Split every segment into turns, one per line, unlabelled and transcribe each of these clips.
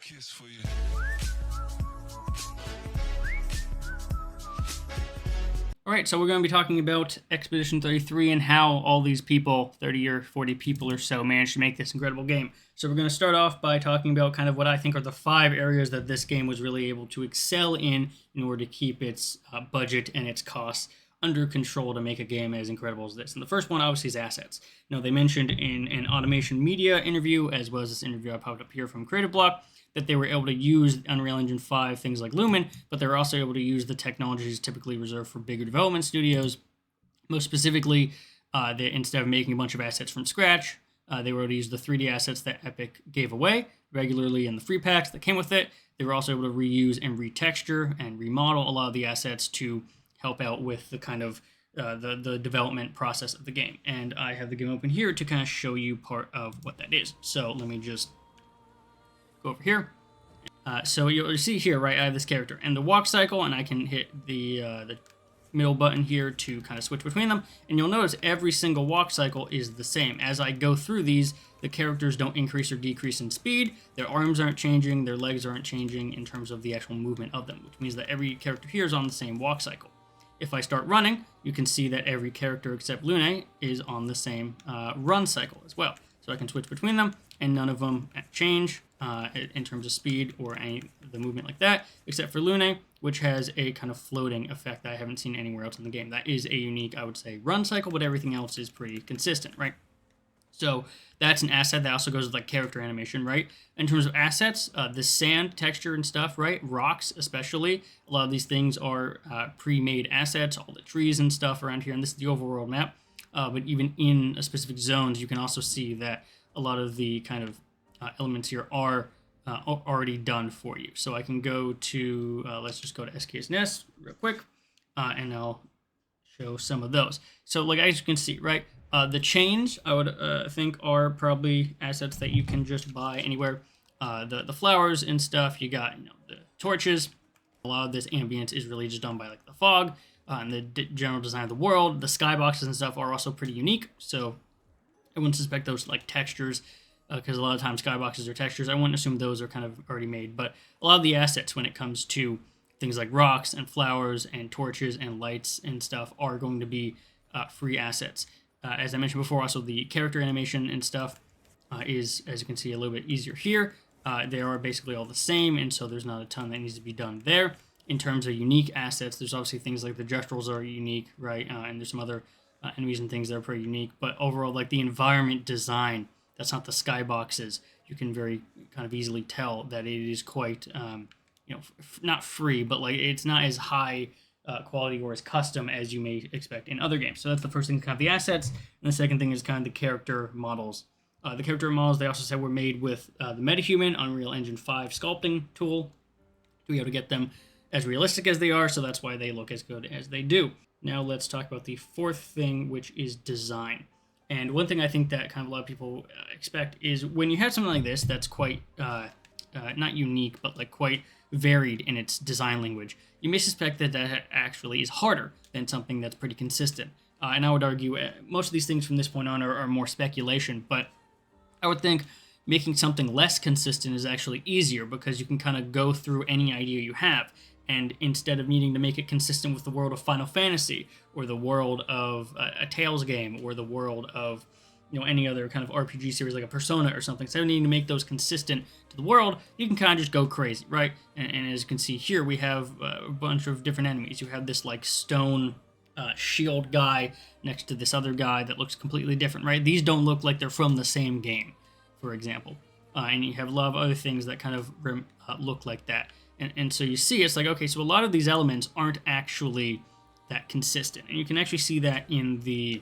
kiss for you.
All right, so we're going to be talking about Expedition 33 and how all these people, 30 or 40 people or so, managed to make this incredible game. So we're going to start off by talking about kind of what I think are the 5 areas that this game was really able to excel in order to keep its budget and its costs under control to make a game as incredible as this. And the first one, obviously, is assets. Now, they mentioned in an Automation Media interview, as well as this interview I popped up here from Creative Block, that they were able to use Unreal Engine 5, things like Lumen, but they were also able to use the technologies typically reserved for bigger development studios. Most specifically, instead of making a bunch of assets from scratch, they were able to use the 3D assets that Epic gave away regularly in the free packs that came with it. They were also able to reuse and retexture and remodel a lot of the assets to help out with the kind of the development process of the game. And I have the game open here to kind of show you part of what that is. So let me just go over here. So you'll see here, right, I have this character and the walk cycle, and I can hit the middle button here to kind of switch between them. And you'll notice every single walk cycle is the same. As I go through these, the characters don't increase or decrease in speed. Their arms aren't changing. Their legs aren't changing in terms of the actual movement of them, which means that every character here is on the same walk cycle. If I start running, you can see that every character except Lune is on the same run cycle as well. So I can switch between them, and none of them change in terms of speed or any of the movement like that, except for Lune, which has a kind of floating effect that I haven't seen anywhere else in the game. That is a unique, I would say, run cycle, but everything else is pretty consistent, right? So that's an asset that also goes with like character animation, right? In terms of assets, the sand texture and stuff, right? Rocks especially. A lot of these things are pre-made assets, all the trees and stuff around here, and this is the overworld map. But even in specific zones, you can also see that a lot of the kind of elements here are already done for you. So I can go to, let's just go to SKSNES real quick, and I'll show some of those. So like as you can see, right, the chains I would think are probably assets that you can just buy anywhere. The flowers and stuff, you got, the torches. A lot of this ambience is really just done by like the fog and the general design of the world. The skyboxes and stuff are also pretty unique, so I wouldn't suspect those like textures, because a lot of times skyboxes are textures. I wouldn't assume those are kind of already made, but a lot of the assets when it comes to things like rocks and flowers and torches and lights and stuff are going to be free assets. As I mentioned before, also the character animation and stuff is, as you can see, a little bit easier here. They are basically all the same, and so there's not a ton that needs to be done there. In terms of unique assets, there's obviously things like the gestuals are unique, right? And there's some other enemies and things that are pretty unique. But overall, like the environment design, that's not the skyboxes. You can very kind of easily tell that it is quite, not free, but like it's not as high quality or as custom as you may expect in other games. So that's the first thing, kind of the assets. And the second thing is kind of the character models. The character models, they also said, were made with the MetaHuman Unreal Engine 5 sculpting tool to be able to get them as realistic as they are, so that's why they look as good as they do. Now let's talk about the fourth thing, which is design. And one thing I think that kind of a lot of people expect is when you have something like this that's quite, not unique, but like quite varied in its design language, you may suspect that that actually is harder than something that's pretty consistent. And I would argue most of these things from this point on are more speculation, but I would think making something less consistent is actually easier because you can kind of go through any idea you have. And instead of needing to make it consistent with the world of Final Fantasy or the world of a Tales game or the world of any other kind of RPG series like a Persona or something, instead of needing to make those consistent to the world, you can kind of just go crazy, right? And as you can see here, we have a bunch of different enemies. You have this like stone shield guy next to this other guy that looks completely different, right? These don't look like they're from the same game, for example. And you have a lot of other things that kind of look like that. And so you see, it's like, okay, so a lot of these elements aren't actually that consistent. And you can actually see that in the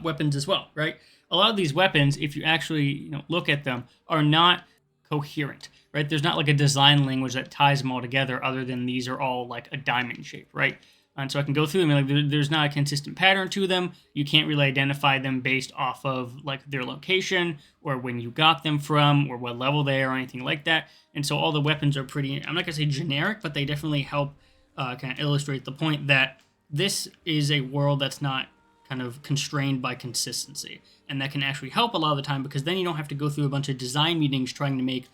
weapons as well, right? A lot of these weapons, if you actually look at them, are not coherent, right? There's not like a design language that ties them all together other than these are all like a diamond shape, right? And so I can go through them and like there's not a consistent pattern to them. You can't really identify them based off of like their location or when you got them from or what level they are or anything like that. And so all the weapons are pretty, I'm not gonna say generic, but they definitely help kind of illustrate the point that this is a world that's not kind of constrained by consistency. And that can actually help a lot of the time because then you don't have to go through a bunch of design meetings trying to make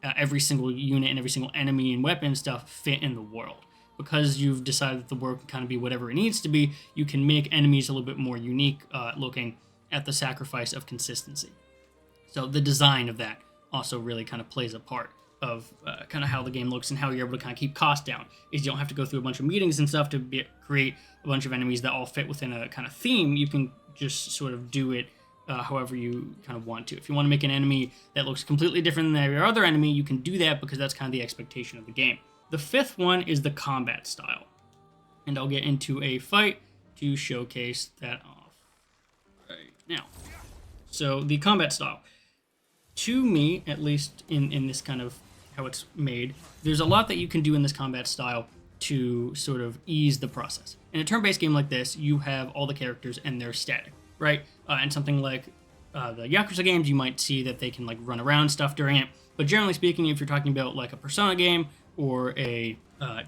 every single unit and every single enemy and weapon stuff fit in the world. Because you've decided that the world can kind of be whatever it needs to be, you can make enemies a little bit more unique looking at the sacrifice of consistency. So the design of that also really kind of plays a part of kind of how the game looks and how you're able to kind of keep costs down. Is you don't have to go through a bunch of meetings and stuff to create a bunch of enemies that all fit within a kind of theme. You can just sort of do it however you kind of want to. If you want to make an enemy that looks completely different than every other enemy, you can do that because that's kind of the expectation of the game. The fifth one is the combat style. And I'll get into a fight to showcase that off right now. So the combat style. To me, at least in this kind of how it's made, there's a lot that you can do in this combat style to sort of ease the process. In a turn-based game like this, you have all the characters and they're static, right? And something like the Yakuza games, you might see that they can like run around stuff during it. But generally speaking, if you're talking about like a Persona game or a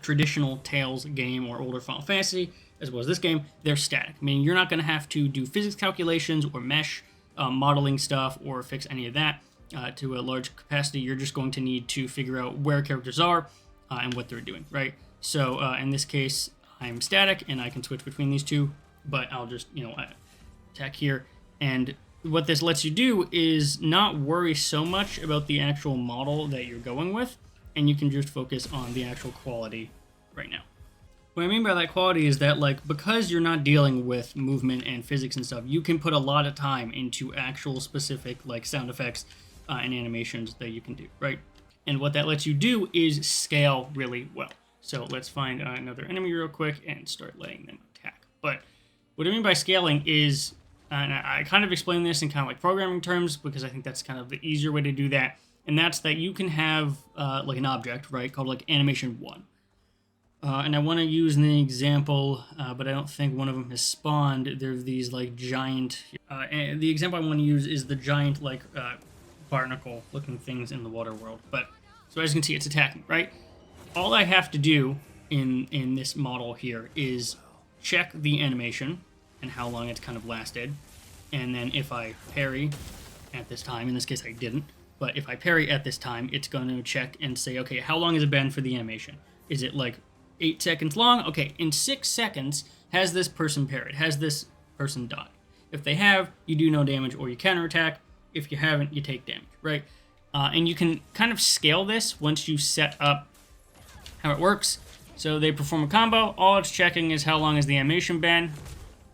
traditional Tales game or older Final Fantasy, as well as this game, they're static. Meaning you're not going to have to do physics calculations or mesh modeling stuff or fix any of that to a large capacity. You're just going to need to figure out where characters are and what they're doing, right? So in this case, I'm static and I can switch between these two, but I'll just, attack here. And what this lets you do is not worry so much about the actual model that you're going with, and you can just focus on the actual quality right now. What I mean by that quality is that, like, because you're not dealing with movement and physics and stuff, you can put a lot of time into actual specific, like, sound effects and animations that you can do, right? And what that lets you do is scale really well. So let's find another enemy real quick and start letting them attack. But what I mean by scaling is, and I kind of explain this in kind of like programming terms because I think that's kind of the easier way to do that, and that's that you can have like an object, right, called like animation 1. And I want to use an example, but I don't think one of them has spawned. There's these like giant, and the example I want to use is the giant like barnacle looking things in the water world. But so as you can see, it's attacking, right? All I have to do in this model here is check the animation and how long it's kind of lasted. And then if I parry at this time, in this case I didn't, but if I parry at this time, it's going to check and say, okay, how long has it been for the animation? Is it like 8 seconds long? Okay, in 6 seconds, has this person parried? Has this person died? If they have, you do no damage or you counterattack. If you haven't, you take damage, right? And you can kind of scale this once you set up how it works. So they perform a combo. All it's checking is how long has the animation been.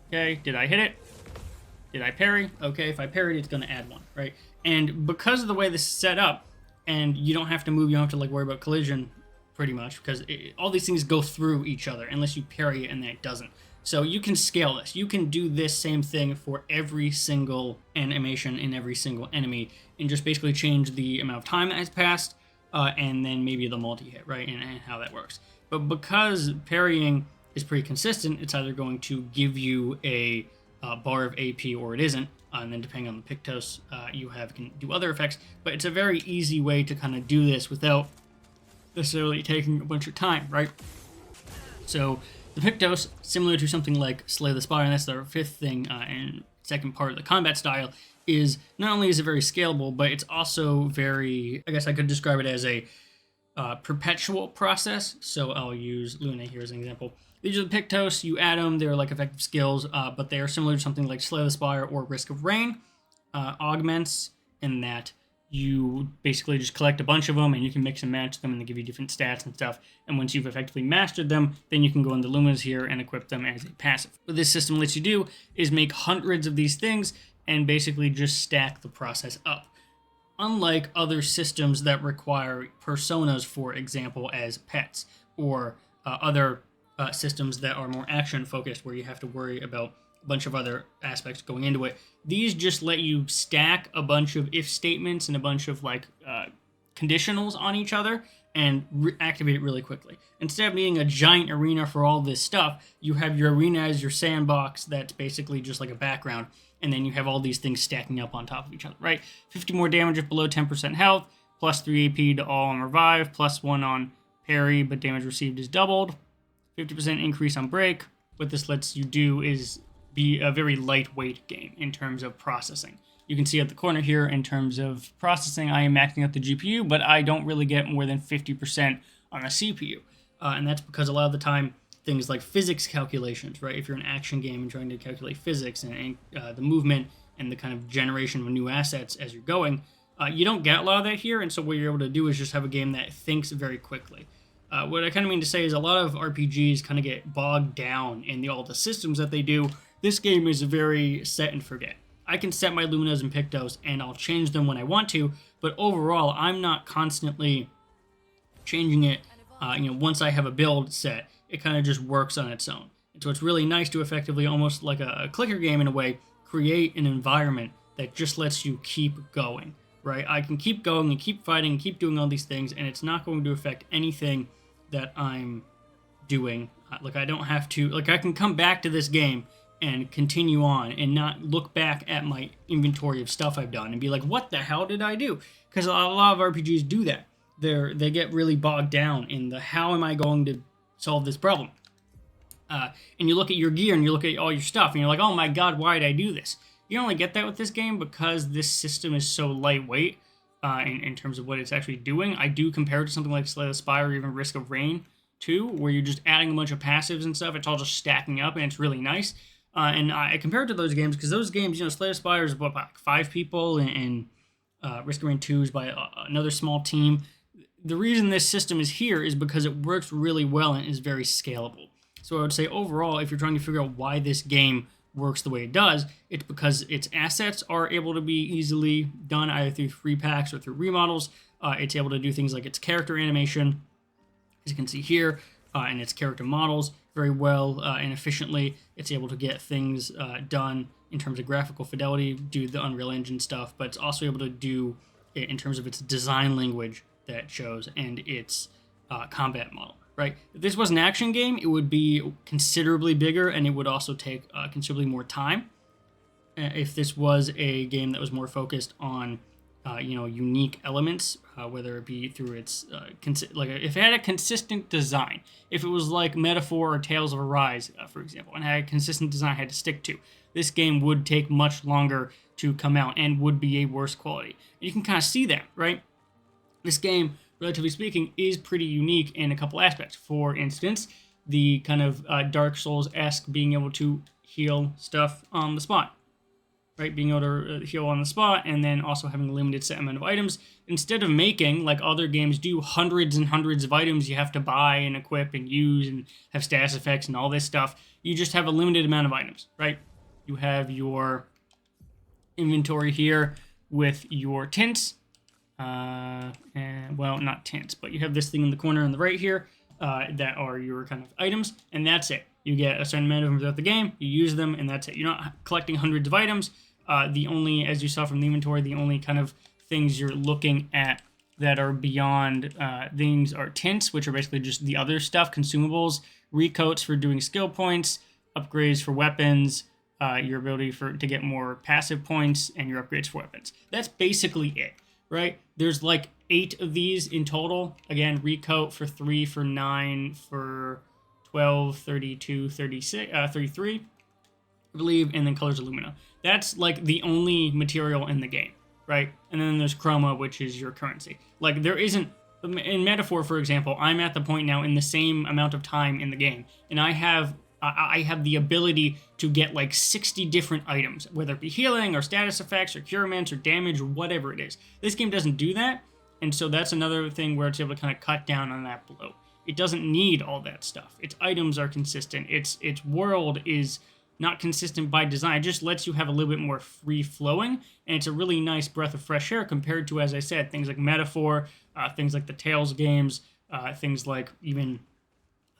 Okay, did I hit it? Did I parry? Okay, if I parried, it's going to add 1, right? And because of the way this is set up, and you don't have to move, you don't have to like worry about collision, pretty much, because all these things go through each other unless you parry it and then it doesn't. So you can scale this. You can do this same thing for every single animation in every single enemy and just basically change the amount of time that has passed and then maybe the multi-hit, right, and how that works. But because parrying is pretty consistent, it's either going to give you a bar of AP or it isn't, and then depending on the Pictos you can do other effects, but it's a very easy way to kind of do this without necessarily taking a bunch of time, right? So the Pictos, similar to something like Slay the Spire, and that's the fifth thing and second part of the combat style, is not only is it very scalable, but it's also very, I guess I could describe it as a perpetual process. So I'll use Luna here as an example. These are the Pictos, you add them, they're like effective skills, but they are similar to something like Slay the Spire or Risk of Rain, augments, in that you basically just collect a bunch of them and you can mix and match them and they give you different stats and stuff. And once you've effectively mastered them, then you can go into Lumas here and equip them as a passive. What this system lets you do is make hundreds of these things and basically just stack the process up. Unlike other systems that require personas, for example, as pets, or other systems that are more action-focused where you have to worry about a bunch of other aspects going into it. These just let you stack a bunch of if statements and a bunch of like conditionals on each other and activate it really quickly. Instead of needing a giant arena for all this stuff, you have your arena as your sandbox that's basically just like a background, and then you have all these things stacking up on top of each other, right? 50 more damage if below 10% health, plus 3 AP to all on revive, plus 1 on parry, but damage received is doubled, 50% increase on break. What this lets you do is be a very lightweight game in terms of processing. You can see at the corner here in terms of processing, I am maxing out the GPU, but I don't really get more than 50% on a CPU. And that's because a lot of the time, things like physics calculations, right? If you're an action game and trying to calculate physics and the movement and the kind of generation of new assets as you're going, you don't get a lot of that here. And so what you're able to do is just have a game that thinks very quickly. What I kind of mean to say is a lot of RPGs kind of get bogged down in all the systems that they do. This game is very set and forget. I can set my Luminas and Pictos and I'll change them when I want to, but overall, I'm not constantly changing it. Once I have a build set, it kind of just works on its own. And so it's really nice to effectively, almost like a clicker game in a way, create an environment that just lets you keep going, right? I can keep going and keep fighting and keep doing all these things, and it's not going to affect anything that I'm doing. Like, I don't have to, like, I can come back to this game and continue on and not look back at my inventory of stuff I've done and be like, what the hell did I do? Because a lot of RPGs do that. They get really bogged down in the how am I going to solve this problem? And you look at your gear and you look at all your stuff and you're like, oh my god, why did I do this? You only get that with this game because this system is so lightweight in terms of what it's actually doing. I do compare it to something like Slay the Spire or even Risk of Rain 2, where you're just adding a bunch of passives and stuff. It's all just stacking up and it's really nice. And I compare it to those games because those games, Slay the Spire is about like 5 people and Risk of Rain 2 is by another small team. The reason this system is here is because it works really well and is very scalable. So I would say overall, if you're trying to figure out why this game works the way it does, it's because its assets are able to be easily done either through free packs or through remodels. It's able to do things like its character animation, as you can see here, and its character models very well and efficiently. It's able to get things done in terms of graphical fidelity, do the Unreal Engine stuff, but it's also able to do it in terms of its design language that it shows and its combat model, right? If this was an action game, it would be considerably bigger and it would also take considerably more time. If this was a game that was more focused on, unique elements, whether it be through its, if it had a consistent design, if it was like Metaphor or Tales of Arise, for example, and had a consistent design I had to stick to, this game would take much longer to come out and would be a worse quality. And you can kind of see that, right? This game, relatively speaking, is pretty unique in a couple aspects. For instance, the kind of Dark Souls-esque being able to heal stuff on the spot, right? Being able to heal on the spot and then also having a limited set amount of items. Instead of making, like other games do, hundreds and hundreds of items you have to buy and equip and use and have status effects and all this stuff, you just have a limited amount of items, right? You have your inventory here with your tints, well, not tints, but you have this thing in the corner on the right here that are your kind of items, and that's it. You get a certain amount of them throughout the game, you use them, and that's it. You're not collecting hundreds of items. The only, as you saw from the inventory, the only kind of things you're looking at that are beyond things are tints, which are basically just the other stuff, consumables, recoats for doing skill points, upgrades for weapons, your ability to get more passive points, and your upgrades for weapons. That's basically it, right? There's like 8 of these in total. Again, recoat for 3, for 9, for 12, 32, 36, 33, I believe, and then Colors Illumina. That's like the only material in the game, right? And then there's Chroma, which is your currency. Like, there isn't, in Metaphor, for example, I'm at the point now in the same amount of time in the game, and I have the ability to get like 60 different items, whether it be healing or status effects or curements or damage or whatever it is. This game doesn't do that, and so that's another thing where it's able to kind of cut down on that bloat. It doesn't need all that stuff. Its items are consistent. Its world is not consistent by design. It just lets you have a little bit more free-flowing, and it's a really nice breath of fresh air compared to, as I said, things like Metaphor, things like the Tales games, things like even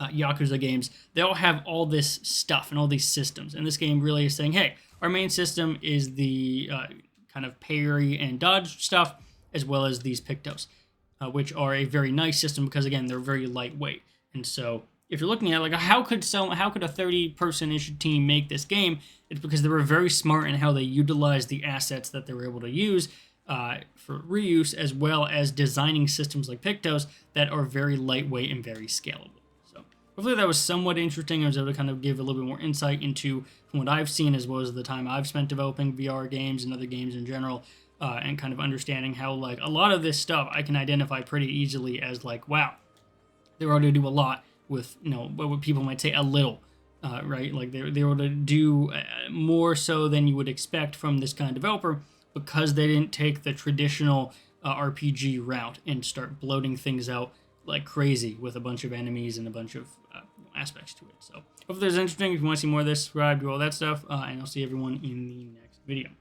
Yakuza games. They all have all this stuff and all these systems, and this game really is saying, hey, our main system is the kind of parry and dodge stuff, as well as these Pictos, which are a very nice system because, again, they're very lightweight. And so if you're looking at like how could a 30-person-ish team make this game, it's because they were very smart in how they utilized the assets that they were able to use for reuse, as well as designing systems like Pictos that are very lightweight and very scalable. So hopefully that was somewhat interesting. I was able to kind of give a little bit more insight into from what I've seen, as well as the time I've spent developing VR games and other games in general, and kind of understanding how like a lot of this stuff I can identify pretty easily as like, wow, they were able to do a lot with, what people might say a little, right? Like they were able to do more so than you would expect from this kind of developer, because they didn't take the traditional RPG route and start bloating things out like crazy with a bunch of enemies and a bunch of aspects to it. So hopefully this is interesting. If you want to see more of this, subscribe, do all that stuff, and I'll see everyone in the next video.